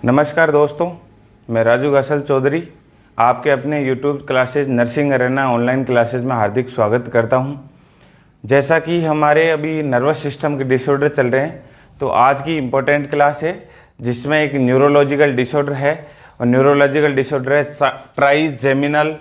नमस्कार दोस्तों, मैं राजू गसल चौधरी आपके अपने YouTube classes nursing Arena online classes में हार्दिक स्वागत करता हूं। जैसा कि हमारे अभी नर्वस सिस्टम के डिसऑर्डर चल रहे हैं, तो आज की इम्पोर्टेंट क्लास है जिसमें एक न्यूरोलॉजिकल डिसऑर्डर है और न्यूरोलॉजिकल डिसऑर्डर है trigeminal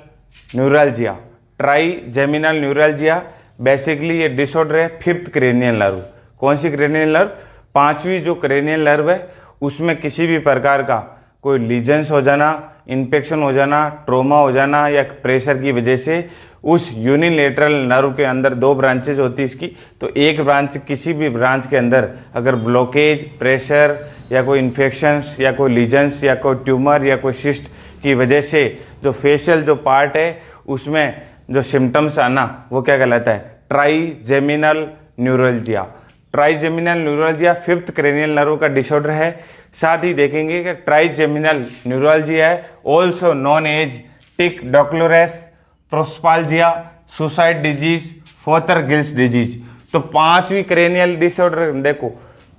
neuralgia. Trigeminal neuralgia basically ये डिसऑर्डर है फिफ्थ क्रेनियल नर्व। कौन सी क्रेनियल नर्व? पांचवी जो क्रेनियल नर्व है उसमें किसी भी प्रकार का कोई लीजन्स हो जाना, इन्फेक्शन हो जाना, ट्रोमा हो जाना या प्रेशर की वजह से उस यूनिलेटरल नर्व के अंदर दो ब्रांचेज होती है इसकी, तो एक ब्रांच किसी भी ब्रांच के अंदर अगर ब्लॉकेज, प्रेशर या कोई इन्फेक्शंस या कोई लीजन्स या कोई ट्यूमर या कोई सिस्ट की वजह से जो फेशियल जो पार्ट है उसमें जो सिम्टम्स आना वो क्या कहलाता है? Trigeminal neuralgia. Trigeminal neuralgia fifth cranial nerve का डिसऑर्डर है। साथ ही देखेंगे कि ट्राइजेमिनल न्यूरल्जिया है ऑल्सो नॉन एज टिक डॉक्लोरेस प्रोस्पाल्जिया, suicide disease, Fothergill's disease. तो पांचवी क्रेनियल डिसऑर्डर देखो,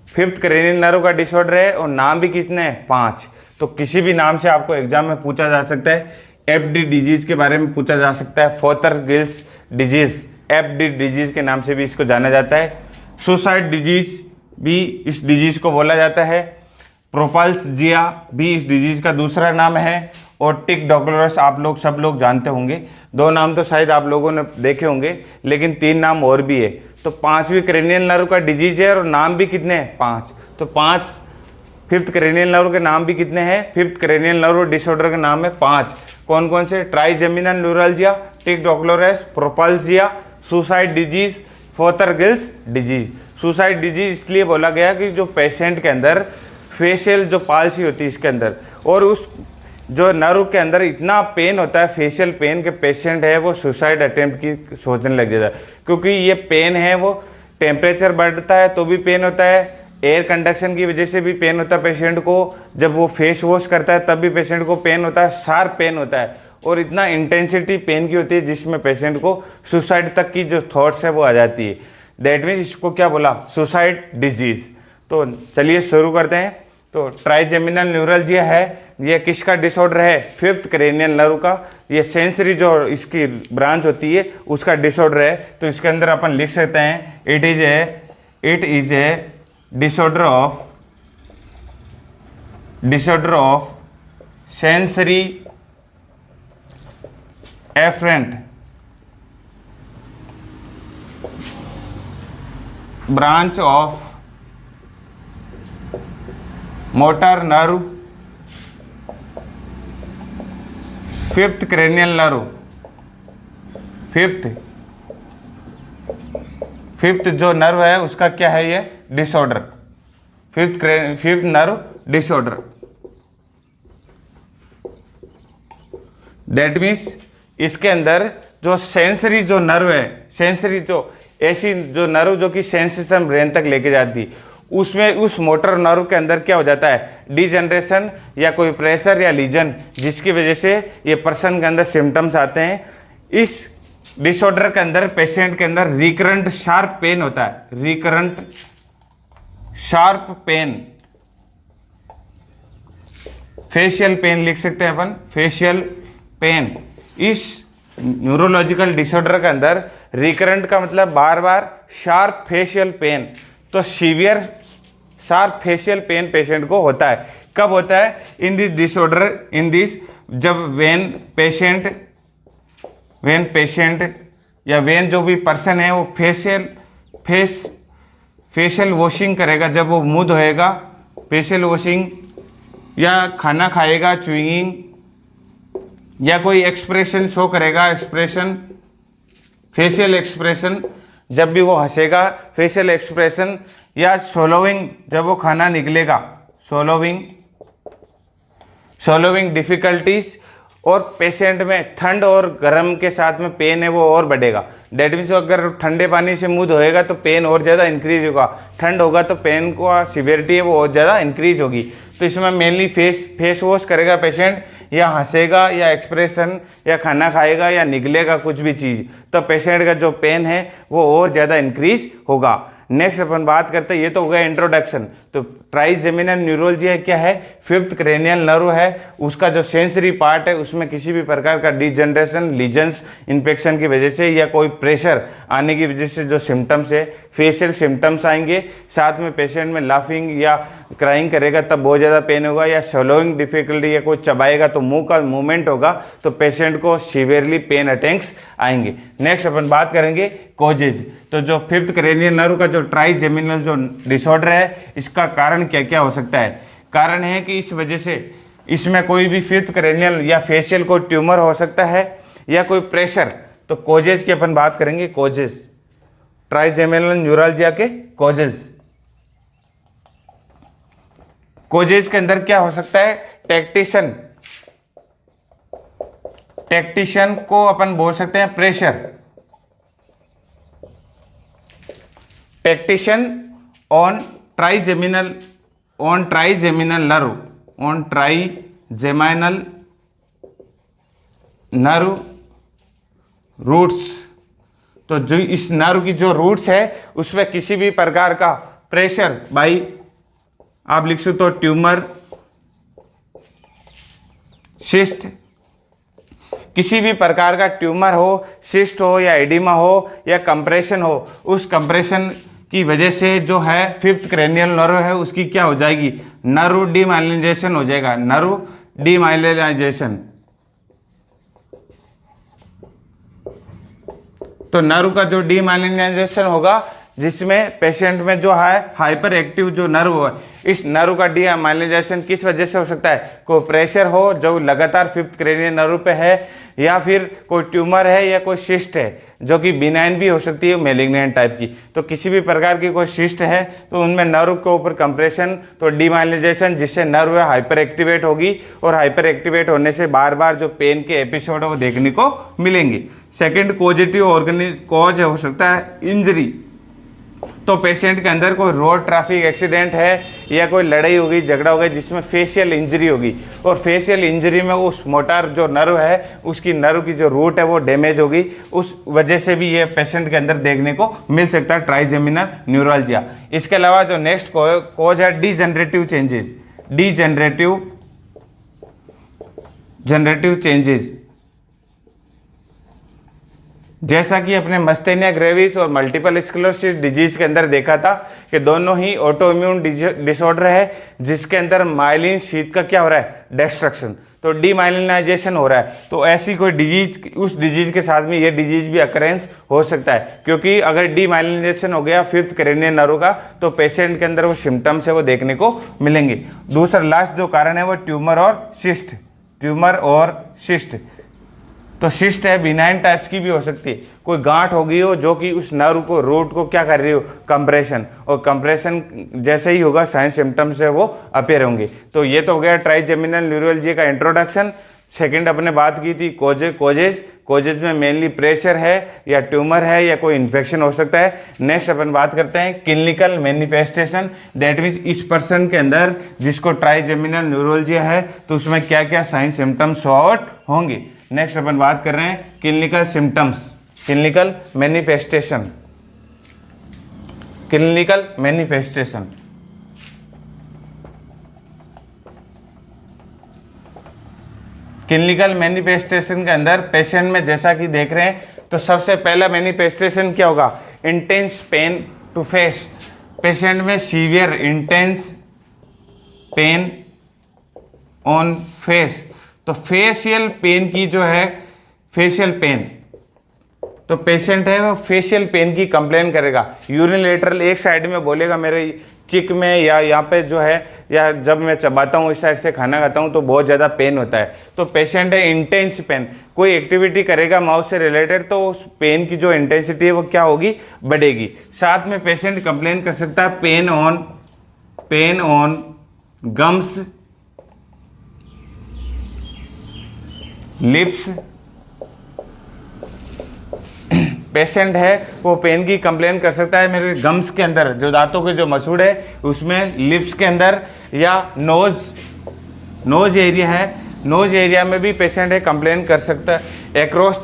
फिफ्थ क्रेनियल नर्व का डिसऑर्डर है और नाम भी कितने हैं? 5। तो किसी भी नाम से आपको एग्जाम में पूछा जा सकता है। एफडी डिजीज के बारे में पूछा जा सकता है, फोथर गिल्स डिजीज, एफडी डिजीज के नाम से भी इसको जाना जाता है। सुसाइड डिजीज भी इस डिजीज को बोला जाता है। प्रोपल्जिया भी इस डिजीज का दूसरा नाम है और टिक डॉक्लोरस आप लोग सब लोग जानते होंगे। 2 नाम तो शायद आप लोगों ने देखे होंगे, लेकिन 3 नाम और भी है। तो पांचवी क्रेनियल नर्व का डिजीज है और नाम भी कितने हैं? 5। तो 5 फिफ्थ क्रेनियल नर्व के नाम भी कितने हैं? फिफ्थ क्रेनियल नर्व डिसऑर्डर के नाम है 5। कौन कौन से? Trigeminal neuralgia, tic douloureux, prosopalgia, suicide disease, Fothergill's disease. Suicide disease इसलिए बोला गया कि जो पेशेंट के अंदर फेशियल जो पाल्सी होती है इसके अंदर, और उस जो नर्व के अंदर इतना पेन होता है, फेशियल पेन, के पेशेंट है वो सुसाइड अटेम्प्ट की सोचने लग जाता है। क्योंकि ये पेन है वो टेम्परेचर बढ़ता है तो भी पेन होता है, एयर कंडक्शन की वजह से भी पेन होता है पेशेंट को, जब वो फेस वॉश करता है तब भी पेशेंट को पेन होता है, शार्प पेन होता है और इतना इंटेंसिटी पेन की होती है जिसमें पेशेंट को सुसाइड तक की जो थॉट्स है वो आ जाती है। दैट मीन्स इसको क्या बोला? Suicide disease. तो चलिए शुरू करते हैं। तो ट्राइजेमिनल न्यूरल्जिया है, ये किसका डिसऑर्डर है? फिफ्थ क्रेनियल नर्व का। ये सेंसरी जो इसकी ब्रांच होती है उसका डिसऑर्डर है। तो इसके अंदर अपन लिख सकते हैं it is a disorder of sensory afferent branch of motor nerve, fifth cranial nerve. Fifth जो नर्व है उसका क्या है? ये disorder, fifth nerve disorder. That means इसके अंदर जो सेंसरी जो नर्व है, सेंसरी जो ऐसी जो नर्व जो कि सेंसेशन ब्रेन तक लेके जाती है, उसमें उस मोटर नर्व के अंदर क्या हो जाता है? डिजनरेशन या कोई प्रेशर या लीजन, जिसकी वजह से ये पर्सन के अंदर सिम्टम्स आते हैं। इस डिसऑर्डर के अंदर पेशेंट के अंदर रिकरेंट शार्प पेन होता है, recurrent sharp pain, facial pain लिख सकते हैं अपन, फेशियल पेन। इस न्यूरोलॉजिकल डिसऑर्डर के अंदर रिकरेंट का मतलब बार बार, शार्प फेशियल पेन, तो severe sharp facial pain patient को होता है। कब होता है? In this disorder, in this जब वेन पेशेंट या वेन जो भी पर्सन है वो फेशियल वॉशिंग करेगा, जब वो मुंह धोएगा, फेशियल वॉशिंग, या खाना खाएगा, च्युइंग, या कोई एक्सप्रेशन शो करेगा, एक्सप्रेशन, फेशियल एक्सप्रेशन, जब भी वो हंसेगा, फेशियल एक्सप्रेशन, या सोलोविंग, जब वो खाना निकलेगा, सोलोविंग डिफिकल्टीज, और पेशेंट में ठंड और गर्म के साथ में पेन है वो और बढ़ेगा। डेट मीन्स अगर ठंडे पानी से मुंह धोएगा तो पेन और ज़्यादा इंक्रीज होगा, ठंड होगा तो पेन को सीवियरिटी है वो और ज़्यादा इंक्रीज होगी। तो इसमें मेनली फेस वॉश करेगा पेशेंट, या हंसेगा, या एक्सप्रेशन, या खाना खाएगा, या निकलेगा कुछ भी चीज़, तो पेशेंट का जो पेन है वो और ज़्यादा इंक्रीज होगा। नेक्स्ट अपन बात करते हैं, ये तो हो गया इंट्रोडक्शन। तो ट्राइजेमिनल न्यूरोलजिया क्या है, फिफ्थ क्रेनियल नर्व है, उसका जो सेंसरी पार्ट है उसमें किसी भी प्रकार का डिजनरेशन, लीजन्स, इन्फेक्शन की वजह से या कोई प्रेशर आने की वजह से जो सिम्टम्स है, फेशियल सिम्टम्स आएंगे, साथ में पेशेंट में लाफिंग या क्राइंग करेगा तब बहुत ज़्यादा पेन होगा, या swallowing डिफिकल्टी या कोई चबाएगा तो मुंह का मूवमेंट होगा तो पेशेंट को सीवियरली पेन अटैक्स आएंगे। नेक्स्ट अपन बात करेंगे कॉजेज। तो जो फिफ्थ क्रेनियल नर्व का जो ट्राइजेमिनल जो डिसऑर्डर है, इसका कारण क्या क्या हो सकता है। कारण है कि इस वजह से इसमें कोई भी फिफ्थ क्रेनियल या फेशियल कोई ट्यूमर हो सकता है या कोई प्रेशर। तो कॉजेज की अपन बात करेंगे, कॉजेज ट्राइजेमिनल न्यूरल्जिया के कॉजेज। कॉजेज के अंदर क्या हो सकता है, टेक्टिशन, टेक्टिशन को अपन बोल सकते हैं प्रेशर, टेक्टिशन on trigeminal, on trigeminal nerve, on trigeminal nerve roots. तो जो इस नर्व की जो रूट्स है उसमें किसी भी प्रकार का प्रेशर, बाई आप लिख सकते हो ट्यूमर, सिस्ट, किसी भी प्रकार का ट्यूमर हो, सिस्ट हो या एडिमा हो या कंप्रेशन हो, उस कंप्रेशन की वजह से जो है फिफ्थ क्रेनियल नर्व है उसकी क्या हो जाएगी, नर्व डीमाइलिनाइजेशन हो जाएगा, नर्व डीमाइलिनाइजेशन। तो नर्व का जो डीमाइलिनाइजेशन होगा जिसमें पेशेंट में जो है हाइपर एक्टिव जो नर्व है, इस नर्व का डीमाइलिनाइजेशन किस वजह से हो सकता है, कोई प्रेशर हो जो लगातार फिफ्थ क्रेनियल नर्व पे है, या फिर कोई ट्यूमर है या कोई सिस्ट है जो कि बिनाइन भी हो सकती है, मैलिग्नेंट टाइप की। तो किसी भी प्रकार की कोई सिस्ट है तो उनमें नर्व के ऊपर कंप्रेशन, तो डीमाइलिनाइजेशन जिससे नर्व हाइपर एक्टिवेट होगी, और हाइपर एक्टिवेट होने से बार बार जो पेन के एपिसोड है वो देखने को मिलेंगे। सेकेंड कॉजेटिव कॉज हो सकता है इंजरी। तो पेशेंट के अंदर कोई रोड ट्रैफिक एक्सीडेंट है या कोई लड़ाई होगी, झगड़ा होगा जिसमें फेशियल इंजरी होगी, और फेशियल इंजरी में उस मोटार जो नर्व है उसकी नर्व की जो रूट है वो डैमेज होगी, उस वजह से भी ये पेशेंट के अंदर देखने को मिल सकता है ट्राइजेमिनल न्यूरल्जिया। इसके अलावा जो नेक्स्ट कॉज है डीजनरेटिव चेंजेस, जनरेटिव चेंजेस, जैसा कि अपने मस्तेनिया ग्रेविस और मल्टीपल स्क्लेरोसिस डिजीज के अंदर देखा था कि दोनों ही ऑटो इम्यून डिसऑर्डर है जिसके अंदर माइलिन शीथ का क्या हो रहा है, डिस्ट्रक्शन, तो डीमाइलिनाइजेशन हो रहा है। तो ऐसी कोई डिजीज, उस डिजीज के साथ में ये डिजीज भी अकरेंस हो सकता है, क्योंकि अगर डीमाइलिनाइजेशन हो गया फिफ्थ क्रेनियल नर्व का तो पेशेंट के अंदर वो सिम्टम्स है वो देखने को मिलेंगे। दूसरा लास्ट जो कारण है वो ट्यूमर और सिस्ट, ट्यूमर और सिस्ट। तो सिस्ट है बिनाइन टाइप्स की भी हो सकती है, कोई गांठ हो गई हो जो कि उस नर्व को, रूट को क्या कर रही हो, कंप्रेशन, और कंप्रेशन जैसे ही होगा साइन सिम्टम्स है वो अपेयर होंगे। तो ये तो हो गया ट्राइजेमिनल न्यूरोलजी का इंट्रोडक्शन। सेकंड अपने बात की थी कोजेज में मेनली प्रेशर है या ट्यूमर है या कोई इन्फेक्शन हो सकता है। नेक्स्ट अपन बात करते हैं क्लिनिकल मैनिफेस्टेशन, दैट मीन्स इस पर्सन के अंदर जिसको ट्राइजेमिनल न्यूरोलजिया है तो उसमें क्या क्या साइन सिम्टम्स शो आउट होंगे। नेक्स्ट अपन बात कर रहे हैं clinical symptoms, clinical manifestation, clinical manifestation. Clinical manifestation के अंदर पेशेंट में जैसा कि देख रहे हैं तो सबसे पहला मैनिफेस्टेशन क्या होगा, intense pain to face, patient में severe intense pain on face. तो फेशियल पेन की जो है, फेशियल पेन, तो पेशेंट है वो फेशियल पेन की कंप्लेन करेगा, यूरिलेटरल एक साइड में बोलेगा मेरे चिक में या यहाँ पे जो है, या जब मैं चबाता हूँ इस साइड से खाना खाता हूँ तो बहुत ज़्यादा पेन होता है। तो पेशेंट है इंटेंस पेन, कोई एक्टिविटी करेगा माउथ से रिलेटेड तो उस पेन की जो इंटेंसिटी है वो क्या होगी, बढ़ेगी। साथ में पेशेंट कंप्लेन कर सकता है pain on gums, lips. Patient है वो पेन की कंप्लेन कर सकता है मेरे गम्स के अंदर, जो दांतों के जो मसूड़ है उसमें, लिप्स के अंदर, या नोज एरिया है, नोज एरिया में भी पेशेंट है कंप्लेन कर सकता है। एक्रोस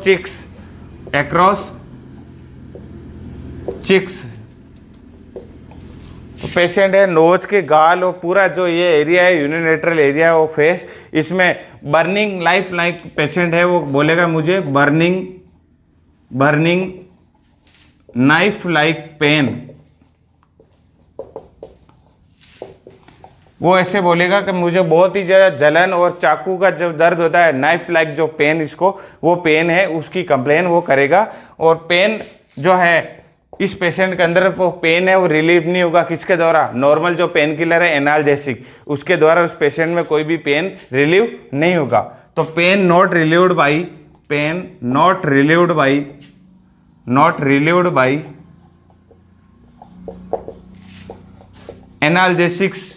चिक्स, पेशेंट है नोज के गाल और पूरा जो ये एरिया है यूनिलेटरल एरिया है वो फेस, इसमें बर्निंग लाइफ लाइक पेशेंट है, वो बोलेगा मुझे बर्निंग नाइफ लाइक पेन, वो ऐसे बोलेगा कि मुझे बहुत ही ज़्यादा जलन और चाकू का जो दर्द होता है नाइफ लाइक जो पेन, इसको वो पेन है उसकी कंप्लेन वो करेगा। और पेन जो है इस पेशेंट के अंदर वो पेन है वो रिलीव नहीं होगा, किसके द्वारा, नॉर्मल जो पेन किलर है एनाल्जेसिक, उसके द्वारा उस पेशेंट में कोई भी पेन रिलीव नहीं होगा। तो pain not relieved by analgesics.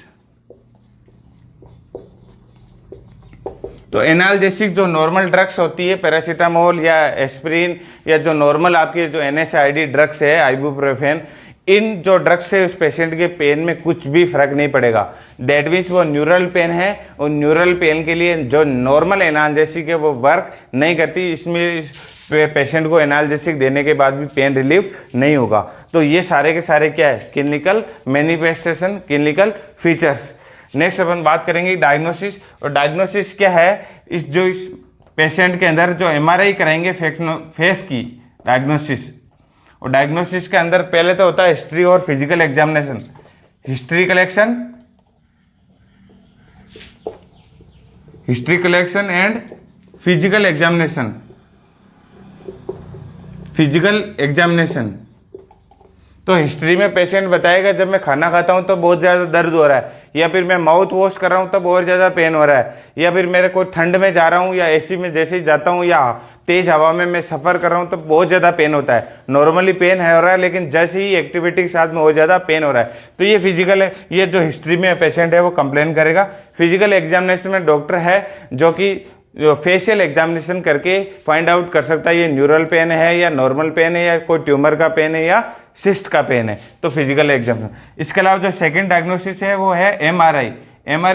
तो एनाल्जेसिक जो नॉर्मल ड्रग्स होती है पैरासीटामोल या एस्पिरिन या जो नॉर्मल आपके जो NSAID ड्रग्स है आइबुप्रोफेन, इन जो ड्रग्स से उस पेशेंट के पेन में कुछ भी फर्क नहीं पड़ेगा। दैट मीन्स वो न्यूरल पेन है और न्यूरल पेन के लिए जो नॉर्मल एनाल्जेसिक है वो वर्क नहीं करती, इसमें पेशेंट को एनाल्जेसिक देने के बाद भी पेन रिलीफ नहीं होगा। तो ये सारे के सारे क्या है, clinical manifestation, clinical features. Next अपन बात करेंगे डायग्नोसिस। और डायग्नोसिस क्या है, इस पेशेंट के अंदर जो MRI कराएंगे फेस की डायग्नोसिस, और डायग्नोसिस के अंदर पहले तो होता है हिस्ट्री और physical examination, history collection and physical examination. तो हिस्ट्री में पेशेंट बताएगा जब मैं खाना खाता हूँ तो बहुत ज़्यादा दर्द हो रहा है, या फिर मैं माउथ वॉश कर रहा हूँ तब और ज़्यादा पेन हो रहा है, या फिर मेरे को ठंड में जा रहा हूँ या AC में जैसे ही जाता हूँ या तेज़ हवा में मैं सफ़र कर रहा हूँ तो बहुत ज़्यादा पेन होता है। नॉर्मली पेन है हो रहा है लेकिन जैसे ही एक्टिविटी के साथ में बहुत ज़्यादा पेन हो रहा है, तो ये फिजिकल है, ये जो हिस्ट्री में पेशेंट है वो कंप्लेन करेगा। फिजिकल एग्जामिनेशन में डॉक्टर है जो कि जो फेशियल एग्जामिनेशन करके फाइंड आउट कर सकता है ये न्यूरल पेन है या नॉर्मल पेन है या कोई ट्यूमर का पेन है या सिस्ट का पेन है, तो फिजिकल एग्जामिनेशन। इसके अलावा जो सेकंड डायग्नोसिस है वो है MRI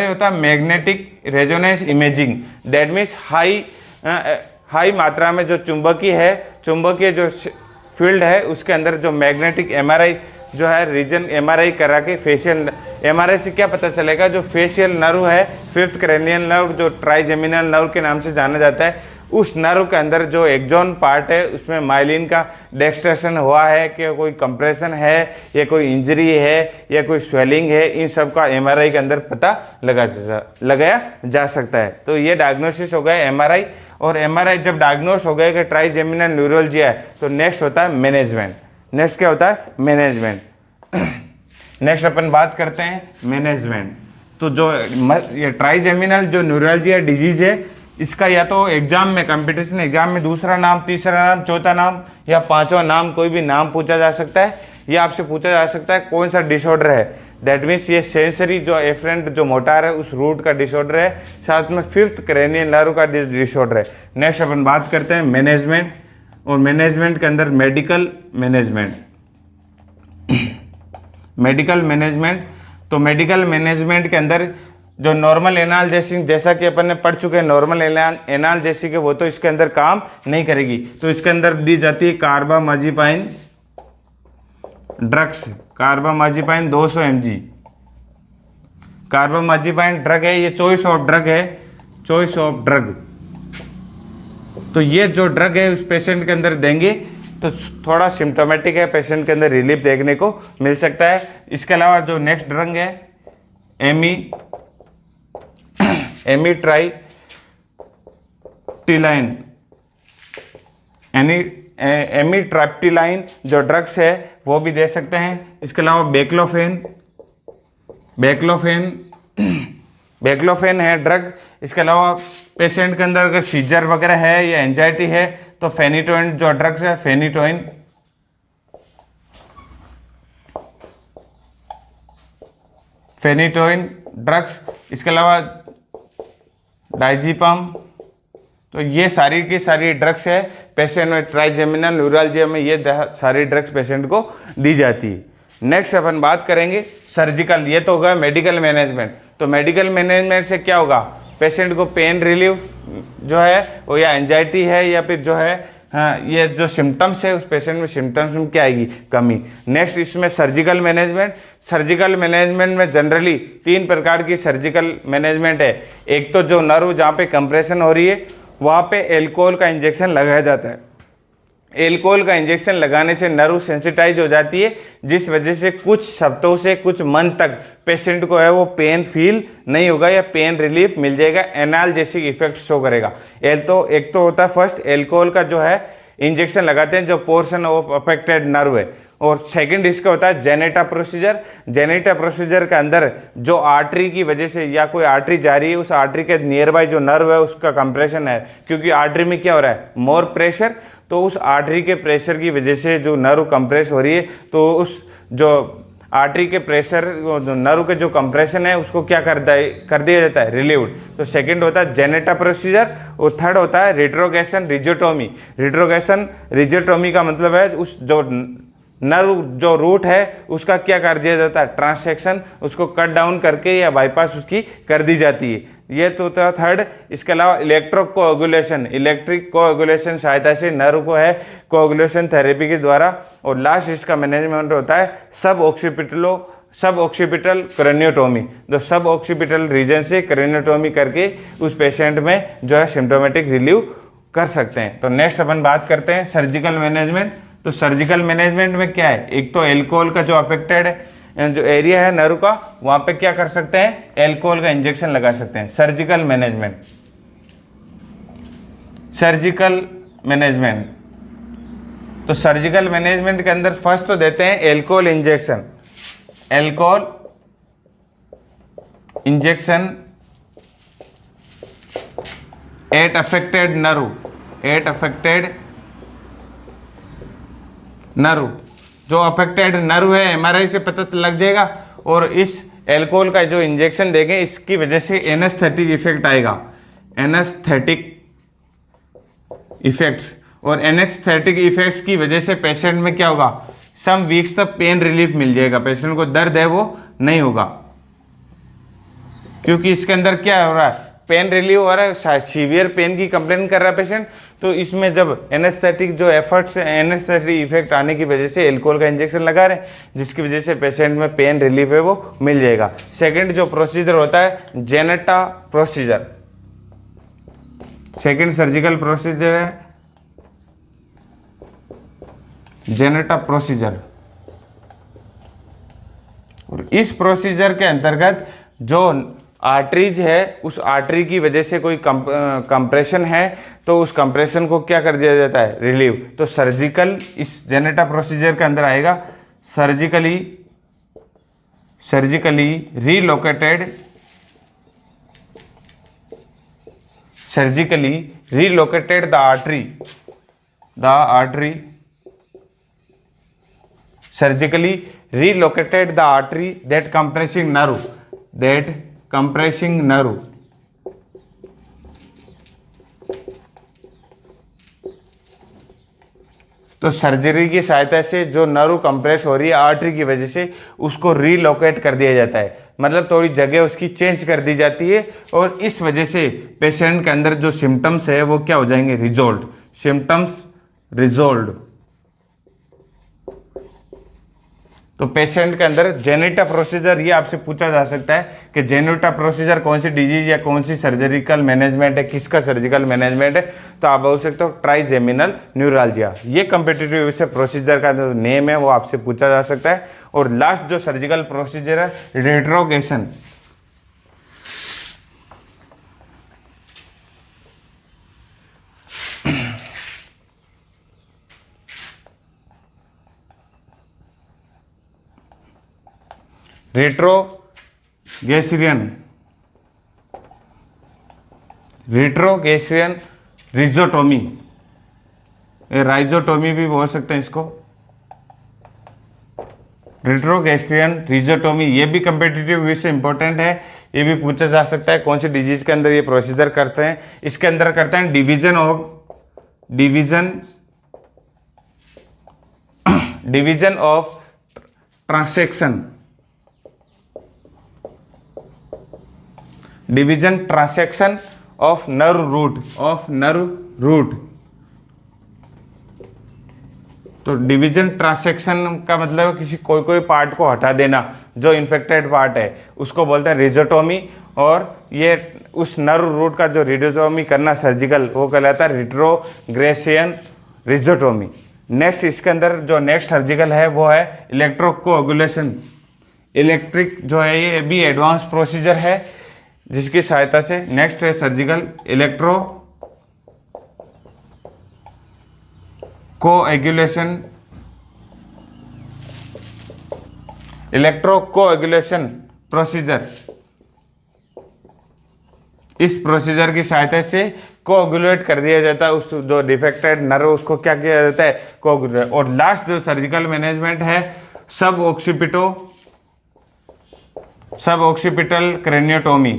होता है magnetic resonance imaging. That means high मात्रा में जो चुंबकीय जो फील्ड है उसके अंदर जो मैग्नेटिक MRI जो है रीजन MRI करा के फेशियल MRI से क्या पता चलेगा, जो फेशियल नर्व है, फिफ्थ क्रेनियल नर्व जो ट्राइजेमिनल नर्व के नाम से जाना जाता है, उस नर्व के अंदर जो एक्सॉन पार्ट है उसमें माइलिन का डेक्सट्रेशन हुआ है कि कोई कंप्रेशन है या कोई इंजरी है या कोई स्वेलिंग है, इन सब का MRI के अंदर पता लगाया जा सकता है। तो ये डायग्नोसिस हो गया MRI। और MRI जब डायग्नोस हो गया कि ट्राइजेमिनल न्यूरोलजिया है तो नेक्स्ट होता है मैनेजमेंट। नेक्स्ट क्या होता है, मैनेजमेंट। नेक्स्ट अपन बात करते हैं मैनेजमेंट। तो जो ये ट्राइजेमिनल जो न्यूरोलजिया डिजीज है, इसका या तो एग्जाम में, कंपटीशन एग्जाम में दूसरा नाम, तीसरा नाम, चौथा नाम या पांचवा नाम, कोई भी नाम पूछा जा सकता है, या आपसे पूछा जा सकता है कौन सा डिसऑर्डर है। दैट मीन्स ये सेंसरी जो एफरेंट जो मोटार है उस रूट का डिसऑर्डर है, साथ में फिफ्थ क्रेनियल नर्व का डिसऑर्डर है। नेक्स्ट अपन बात करते हैं मैनेजमेंट। और मैनेजमेंट के अंदर मेडिकल मैनेजमेंट। तो मेडिकल मैनेजमेंट के अंदर जो नॉर्मल एनाल्जेसिक, जैसा कि अपन ने पढ़ चुके हैं, नॉर्मल एनाल्जेसिक है वो तो इसके अंदर काम नहीं करेगी, तो इसके अंदर दी जाती है कार्बामाजिपाइन ड्रग्स, कार्बामाजिपाइन 200 mg। कार्बामाजिपाइन ड्रग है, ये चॉइस ऑफ ड्रग। तो ये जो ड्रग है उस पेशेंट के अंदर देंगे तो थोड़ा सिम्टोमेटिक है, पेशेंट के अंदर रिलीफ देखने को मिल सकता है। इसके अलावा जो नेक्स्ट ड्रग है एमिट्रैप्टिलाइन जो ड्रग्स है वो भी दे सकते हैं। इसके अलावा बैक्लोफेन है ड्रग। इसके अलावा पेशेंट के अंदर अगर सीजर वगैरह है या एंजाइटी है तो फेनिटोइन जो ड्रग्स है, फेनिटोइन ड्रग्स। इसके अलावा डाइजीपाम। तो ये सारी की सारी ड्रग्स है पेशेंट में ट्राइजेमिनल न्यूरलजिया में, ये सारी ड्रग्स पेशेंट को दी जाती है। नेक्स्ट अपन बात करेंगे सर्जिकल। ये तो होगा मेडिकल मैनेजमेंट। तो मेडिकल मैनेजमेंट से क्या होगा, पेशेंट को पेन रिलीफ जो है वो या एंजाइटी है या फिर जो है हाँ, ये जो सिम्टम्स है उस पेशेंट में सिम्टम्स में क्या आएगी, कमी। नेक्स्ट इसमें सर्जिकल मैनेजमेंट। सर्जिकल मैनेजमेंट में जनरली 3 प्रकार की सर्जिकल मैनेजमेंट है। एक तो जो नर्व जहाँ पे कंप्रेशन हो रही है वहाँ पे एल्कोहल का इंजेक्शन लगाया जाता है। एल्कोहल का इंजेक्शन लगाने से नर्व सेंसिटाइज हो जाती है, जिस वजह से कुछ हफ्तों से कुछ मंथ तक पेशेंट को है वो पेन फील नहीं होगा या पेन रिलीफ मिल जाएगा, एनाल्जेसिक इफेक्ट शो करेगा। एक तो होता है फर्स्ट, एल्कोहल का जो है इंजेक्शन लगाते हैं जो पोर्शन ऑफ अफेक्टेड नर्व है। और सेकंड इसका होता है जेनेटा प्रोसीजर। जेनेटा प्रोसीजर के अंदर जो आर्टरी की वजह से या कोई आर्टरी जा रही है, उस आर्टरी के नियर बाय जो नर्व है उसका कंप्रेशन है, क्योंकि आर्टरी में क्या हो रहा है, मोर प्रेशर, तो उस आर्टरी के प्रेशर की वजह से जो नर्व कंप्रेस हो रही है, तो उस जो आर्टरी के प्रेशर, नर्व के जो कंप्रेशन है उसको क्या कर दिया जाता है, रिलीव्ड। तो सेकंड होता है जेनेटा प्रोसीजर। और थर्ड होता है रिट्रोगेशन रिजियोटोमी। रिट्रोगेशन रिजियोटोमी का मतलब है उस जो नर्व जो रूट है उसका क्या कर दिया जाता है, ट्रांसेक्शन, उसको कट डाउन करके या बाईपास उसकी कर दी जाती है। ये तो था थर्ड। इसके अलावा इलेक्ट्रो कोएगुलेशन, इलेक्ट्रिक कोएगुलेशन सहायता से नर्व को है कोएगुलेशन थेरेपी के द्वारा। और लास्ट इसका मैनेजमेंट होता है सब ऑक्सीपिटल क्रेनियोटोमी। तो सब ऑक्सीपिटल रीजन से क्रेनियोटोमी करके उस पेशेंट में जो है सिम्टोमेटिक रिलीव कर सकते हैं। तो नेक्स्ट अपन बात करते हैं सर्जिकल मैनेजमेंट। तो सर्जिकल मैनेजमेंट में क्या है, एक तो एल्कोहल का जो अफेक्टेड है जो एरिया है नर्व का, वहां पे क्या कर सकते हैं, एल्कोहल का इंजेक्शन लगा सकते हैं। Surgical management, surgical management. तो सर्जिकल मैनेजमेंट के अंदर फर्स्ट तो देते हैं alcohol injection. Alcohol injection at affected nerve, at affected nerve. जो अफेक्टेड नर्व है एमआरआई से पता लग जाएगा। और इस एल्कोहल का जो इंजेक्शन देंगे इसकी वजह से एनेस्थेटिक इफेक्ट आएगा, एनेस्थेटिक इफेक्ट्स। और एनेस्थेटिक इफेक्ट्स की वजह से पेशेंट में क्या होगा, सम वीक्स तक पेन रिलीफ मिल जाएगा, पेशेंट को दर्द है वो नहीं होगा, क्योंकि इसके अंदर क्या हो रहा है, पेन रिलीव हो रहा है, सीवियर पेन की कंप्लेन कर रहा है पेशेंट। तो इसमें जब एनेस्थेटिक जो एफर्ट्स एनेस्थेटिक इफेक्ट आने की वजह से एल्कोहल का इंजेक्शन लगा रहे हैं, जिसकी वजह से पेशेंट में पेन रिलीफ है वो मिल जाएगा। सेकंड जो प्रोसीजर होता है जेनेटा प्रोसीजर, सेकंड सर्जिकल प्रोसीजर है जेनेटा प्रोसीजर। और इस प्रोसीजर के अंतर्गत जो आर्टरीज है उस आर्टरी की वजह से कोई कंप्रेशन है तो उस कंप्रेशन को क्या कर दिया जाता है, रिलीव। तो सर्जिकल इस जेनेटा प्रोसीजर के अंदर आएगा surgically relocated the artery surgically relocated the artery that compressing nerve तो सर्जरी की सहायता से जो नर्व कंप्रेस हो रही है आर्टरी की वजह से उसको रीलोकेट कर दिया जाता है, मतलब थोड़ी जगह उसकी चेंज कर दी जाती है। और इस वजह से पेशेंट के अंदर जो सिम्टम्स है वो क्या हो जाएंगे, रिजोल्व, सिम्टम्स रिजोल्व। तो पेशेंट के अंदर जेनेटा प्रोसीजर, ये आपसे पूछा जा सकता है कि जेनेटा प्रोसीजर कौन सी डिजीज या कौन सी सर्जिकल मैनेजमेंट है, किसका सर्जिकल मैनेजमेंट है, तो आप बोल सकते हो ट्राइजेमिनल न्यूरालजिया। ये कम्पिटिटिव से प्रोसीजर का जो नेम है वो आपसे पूछा जा सकता है। और लास्ट जो सर्जिकल प्रोसीजर है रेट्रोगेशन। रेट्रोगेशियन रिजोटोमी, राइजोटोमी भी बोल सकते हैं इसको, रेट्रोगेशियन रिजोटोमी। ये भी कम्पिटिटिव से इंपॉर्टेंट है, ये भी पूछा जा सकता है कौन सी डिजीज के अंदर ये प्रोसीजर करते हैं। इसके अंदर करते हैं division of transection of nerve root तो डिवीजन ट्रांसेक्शन का मतलब है किसी कोई पार्ट को हटा देना, जो इन्फेक्टेड पार्ट है उसको बोलते हैं रिजोटोमी, और ये उस नर्व रूट का जो रिजोटोमी करना सर्जिकल वो कहलाता है रिट्रोग्रेशियन रिजोटोमी। नेक्स्ट इसके अंदर जो नेक्स्ट सर्जिकल है वो है इलेक्ट्रोकोगुलेशन। इलेक्ट्रिक जो है ये भी एडवांस प्रोसीजर है जिसकी सहायता से नेक्स्ट है सर्जिकल इलेक्ट्रोकोएगुलेशन। इलेक्ट्रोकोएगुलेशन प्रोसीजर, इस प्रोसीजर की सहायता से कोगुलेट कर दिया जाता है उस जो डिफेक्टेड नर्व, उसको क्या किया जाता है, कोगुलेट। और लास्ट जो सर्जिकल मैनेजमेंट है सब ऑक्सीपिटल क्रेनियोटोमी।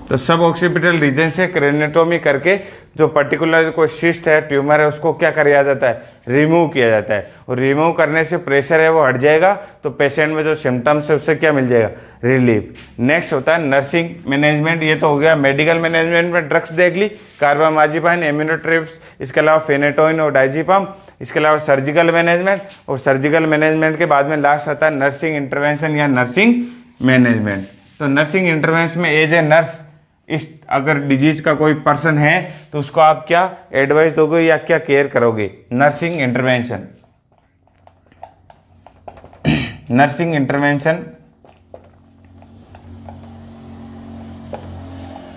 तो सब ऑक्सीपिटल रीजन से क्रेनियोटोमी करके जो पर्टिकुलर कोई सिस्ट है, ट्यूमर है, उसको क्या किया जाता है, रिमूव किया जाता है। और रिमूव करने से प्रेशर है वो हट जाएगा, तो पेशेंट में जो सिम्टम्स है उससे क्या मिल जाएगा, रिलीफ। नेक्स्ट होता है नर्सिंग मैनेजमेंट। ये तो हो गया मेडिकल मैनेजमेंट में ड्रग्स देख ली, कार्बामाजिपाइन, एमिनोट्रिप्स, इसके अलावा फेनेटोइन और डाइजीपम। इसके अलावा सर्जिकल मैनेजमेंट, और सर्जिकल मैनेजमेंट के बाद में लास्ट आता है नर्सिंग इंटरवेंशन या नर्सिंग मैनेजमेंट। तो नर्सिंग इंटरवेंशन में एज ए नर्स इस अगर डिजीज का कोई पर्सन है तो उसको आप क्या एडवाइस दोगे या क्या केयर करोगे, नर्सिंग इंटरवेंशन। नर्सिंग इंटरवेंशन,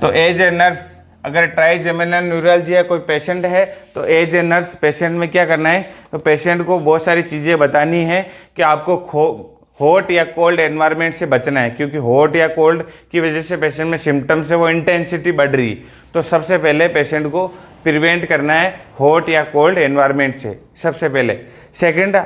तो एज ए नर्स अगर ट्राइजेमिनल न्यूरल्जिया कोई पेशेंट है तो एज ए नर्स पेशेंट में क्या करना है, तो पेशेंट को बहुत सारी चीज़ें बतानी है कि आपको हॉट या कोल्ड एनवायरनमेंट से बचना है, क्योंकि हॉट या कोल्ड की वजह से पेशेंट में सिम्टम्स है वो इंटेंसिटी बढ़ रही। तो सबसे पहले पेशेंट को प्रिवेंट करना है हॉट या कोल्ड एनवायरनमेंट से सबसे पहले। सेकंड,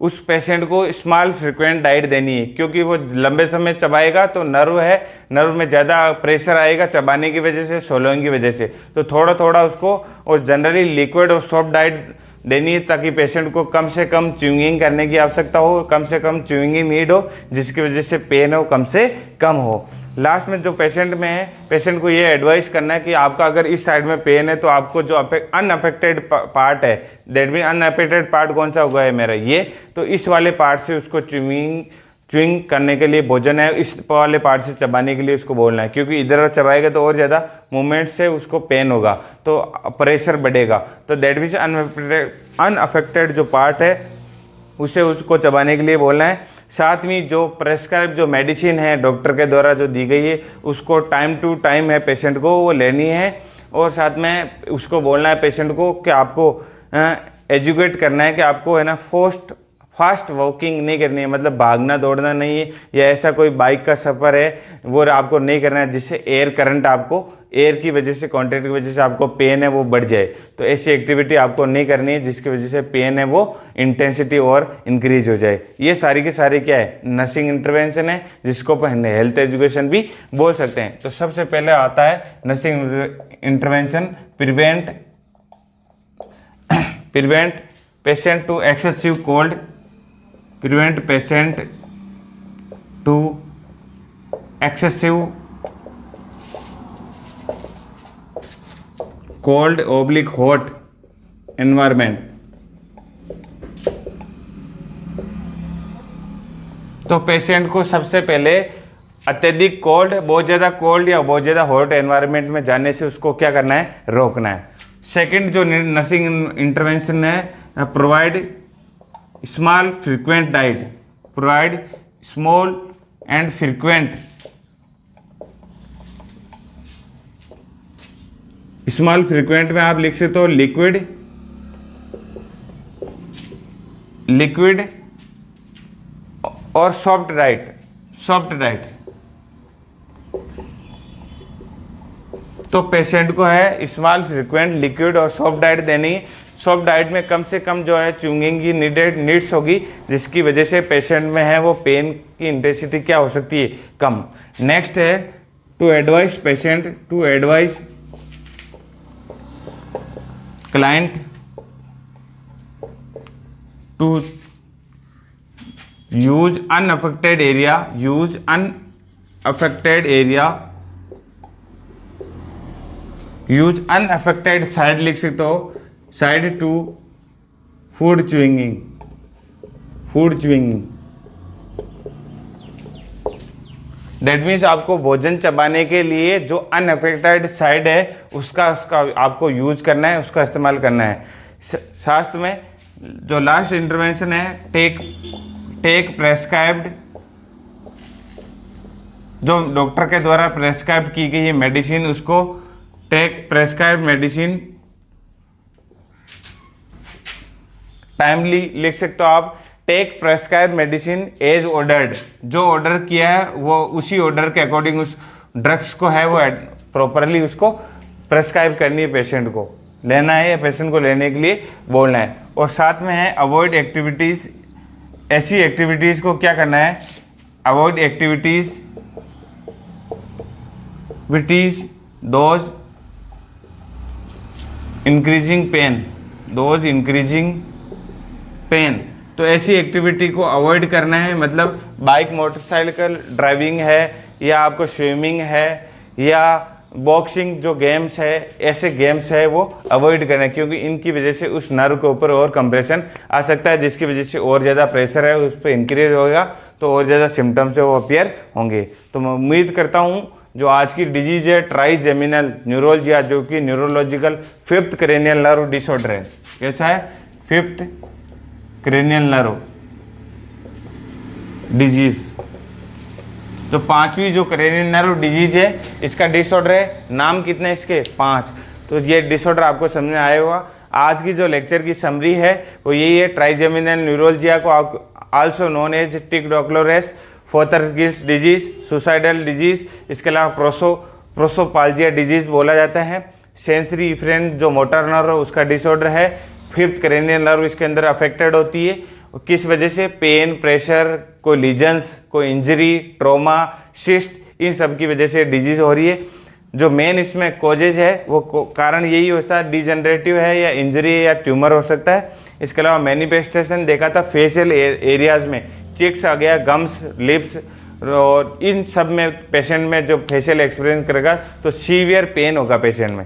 उस पेशेंट को स्मॉल फ्रिक्वेंट डाइट देनी है, क्योंकि वो लंबे समय चबाएगा तो नर्व में ज़्यादा प्रेशर आएगा चबाने की वजह से, सोलोइंग की वजह से। तो थोड़ा थोड़ा उसको, और जनरली लिक्विड और सॉफ्ट डाइट देनी है ताकि पेशेंट को कम से कम च्यूइंग करने की आवश्यकता हो, कम से कम च्यूइंग नीड हो, जिसकी वजह से पेन हो कम से कम हो। लास्ट में जो पेशेंट में है, पेशेंट को ये एडवाइस करना है कि आपका अगर इस साइड में पेन है तो आपको जो अनअफेक्टेड पार्ट है, दैट मीन अनअफेक्टेड पार्ट कौन सा होगा है मेरा ये, तो इस वाले पार्ट से उसको च्यूइंग करने के लिए भोजन है, इस वाले पार्ट से चबाने के लिए उसको बोलना है, क्योंकि इधर चबाएगा तो और ज़्यादा मूवमेंट से उसको पेन होगा तो प्रेशर बढ़ेगा। तो दैट मीन्स अनअफेक्टेड जो पार्ट है उसे उसको चबाने के लिए बोलना है। साथ में जो प्रेस्क्राइब जो मेडिसिन है डॉक्टर के द्वारा जो दी गई है उसको टाइम टू टाइम है पेशेंट को वो लेनी है। और साथ में उसको बोलना है पेशेंट को कि आपको एजुकेट करना है कि आपको है ना फास्ट वॉकिंग नहीं करनी है, मतलब भागना दौड़ना नहीं है, या ऐसा कोई बाइक का सफ़र है वो आपको नहीं करना है जिससे एयर करंट आपको एयर की वजह से, कॉन्टैक्ट की वजह से आपको पेन है वो बढ़ जाए। तो ऐसी एक्टिविटी आपको नहीं करनी है जिसकी वजह से पेन है वो इंटेंसिटी और इंक्रीज हो जाए। ये सारी के सारे क्या है, नर्सिंग इंटरवेंशन है, जिसको अपन हेल्थ एजुकेशन भी बोल सकते हैं। तो सबसे पहले आता है nursing intervention, prevent patient to excessive cold, prevent patient to excessive cold oblique hot environment। तो पेशेंट को सबसे पहले अत्यधिक कोल्ड, बहुत ज़्यादा कोल्ड या बहुत ज़्यादा हॉट एनवायरनमेंट में जाने से उसको क्या करना है, रोकना है। सेकंड जो नर्सिंग इंटरवेंशन है, provide small frequent diet, provide small and frequent, small frequent में आप लिख सकते हो लिक्विड और सॉफ्ट डाइट। तो पेशेंट को है स्मॉल फ्रीक्वेंट लिक्विड और सॉफ्ट डाइट देनी है। सॉफ्ट डाइट में कम से कम जो है च्यूइंग की नीड्स होगी, जिसकी वजह से पेशेंट में है वो पेन की इंटेंसिटी क्या हो सकती है, कम। नेक्स्ट है to advise client to use unaffected area use unaffected side लिख सकते हो, side to food chewing, food chewing. That means आपको भोजन चबाने के लिए जो अनअफेक्टेड साइड है उसका आपको यूज करना है, उसका इस्तेमाल करना है। शास्त्र में जो लास्ट इंटरवेंशन है, टेक प्रेस्क्राइब्ड, जो डॉक्टर के द्वारा प्रेस्क्राइब की गई मेडिसिन, उसको टेक प्रेस्क्राइब मेडिसिन टाइमली लिख सकते हो आप। Take prescribe medicine as ordered, जो ऑर्डर किया है वो उसी ऑर्डर के अकॉर्डिंग उस ड्रग्स को है वो प्रॉपरली उसको प्रेस्क्राइब करनी है, पेशेंट को लेना है या पेशेंट को लेने के लिए बोलना है। और साथ में है अवॉइड एक्टिविटीज़, ऐसी एक्टिविटीज़ को क्या करना है, avoid activities which is those increasing pain, those increasing pain. तो ऐसी एक्टिविटी को अवॉइड करना है, मतलब बाइक मोटरसाइकिल ड्राइविंग है या आपको स्विमिंग है या बॉक्सिंग जो गेम्स है, ऐसे गेम्स है वो अवॉइड करना है, क्योंकि इनकी वजह से उस नर्व के ऊपर और कंप्रेशन आ सकता है, जिसकी वजह से और ज़्यादा प्रेशर है उस पर इंक्रीज होगा, तो और ज़्यादा सिम्टम्स है वो अपीयर होंगे। तो मैं उम्मीद करता हूँ जो आज की डिजीज है ट्राइजेमिनल न्यूरोलजिया, जो कि neurological fifth cranial nerve disorder है। कैसा है? Fifth cranial nerve disease. तो पांचवी जो क्रेनियल नर्व डिजीज है इसका डिसऑर्डर है, नाम कितने इसके? 5। तो ये डिसऑर्डर आपको समझ में आया होगा। आज की जो लेक्चर की समरी है वो यही है, ट्राइजेमिनल न्यूरोलजिया को आप also known as tic douloureux, Fothergill's disease, suicidal disease, इसके अलावा प्रोसोपाल्जिया डिजीज बोला जाता है। सेंसरी इफरेंट जो मोटर नर्व है उसका डिसऑर्डर है। फिफ्थ क्रेनियल नर्व इसके अंदर अफेक्टेड होती है, किस वजह से? पेन, प्रेशर, कोई लीजन्स, कोई इंजरी, ट्रोमा, सिस्ट, इन सब की वजह से डिजीज हो रही है। जो मेन इसमें कॉजेज है वो कारण यही होता है, डिजनरेटिव है या इंजरी या ट्यूमर हो सकता है। इसके अलावा मैनिफेस्टेशन देखा था फेशियल एरियाज में, चिक्स आ गया, गम्स, लिप्स, और इन सब में पेशेंट में जो फेशियल एक्सपीरियंस करेगा तो सीवियर पेन होगा पेशेंट में।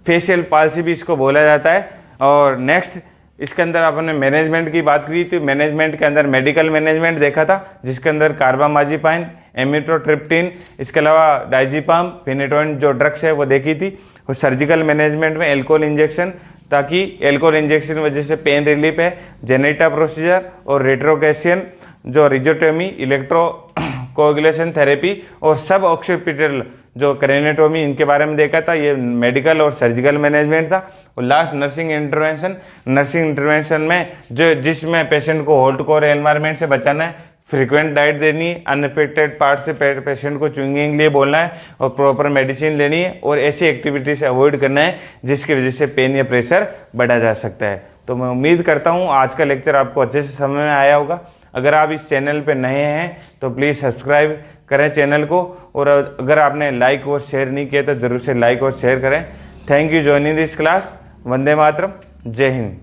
फेशियल पाल्सी भी इसको बोला जाता है। और नेक्स्ट इसके अंदर आपने मैनेजमेंट की बात की, तो मैनेजमेंट के अंदर मेडिकल मैनेजमेंट देखा था, जिसके अंदर कार्बामाजिपाइन, एमिट्रोट्रिप्टिन, इसके अलावा डाइजिपाम, फिनेटोइन जो ड्रग्स है वो देखी थी। और सर्जिकल मैनेजमेंट में एल्कोहल इंजेक्शन, ताकि एल्कोहल इंजेक्शन की वजह से पेन रिलीफ है। जेनेटा प्रोसीजर और रेट्रोकेशियन जो रिजोटोमी, इलेक्ट्रो कोगुलेशन थेरेपी और सब ऑक्सीपिटल जो क्रेनेटोमी, इनके बारे में देखा था। ये मेडिकल और सर्जिकल मैनेजमेंट था। और last nursing intervention, nursing intervention में जिसमें पेशेंट को होल्ड कोर एनवायरनमेंट से बचाना है, फ्रीक्वेंट डाइट देनी है, अनअफेक्टेड पार्ट से पेशेंट को च्युइंगिंग लिए बोलना है और प्रॉपर मेडिसिन लेनी है, और ऐसी एक्टिविटी से अवॉइड करना है जिसकी वजह से पेन या प्रेशर बढ़ा जा सकता है। तो मैं उम्मीद करता हूँ आज का लेक्चर आपको अच्छे से समझ में आया होगा। अगर आप इस चैनल पे नए हैं तो प्लीज़ सब्सक्राइब करें चैनल को, और अगर आपने लाइक और शेयर नहीं किया तो ज़रूर से लाइक और शेयर करें। Thank you joining this class. वंदे मातरम। जय हिंद।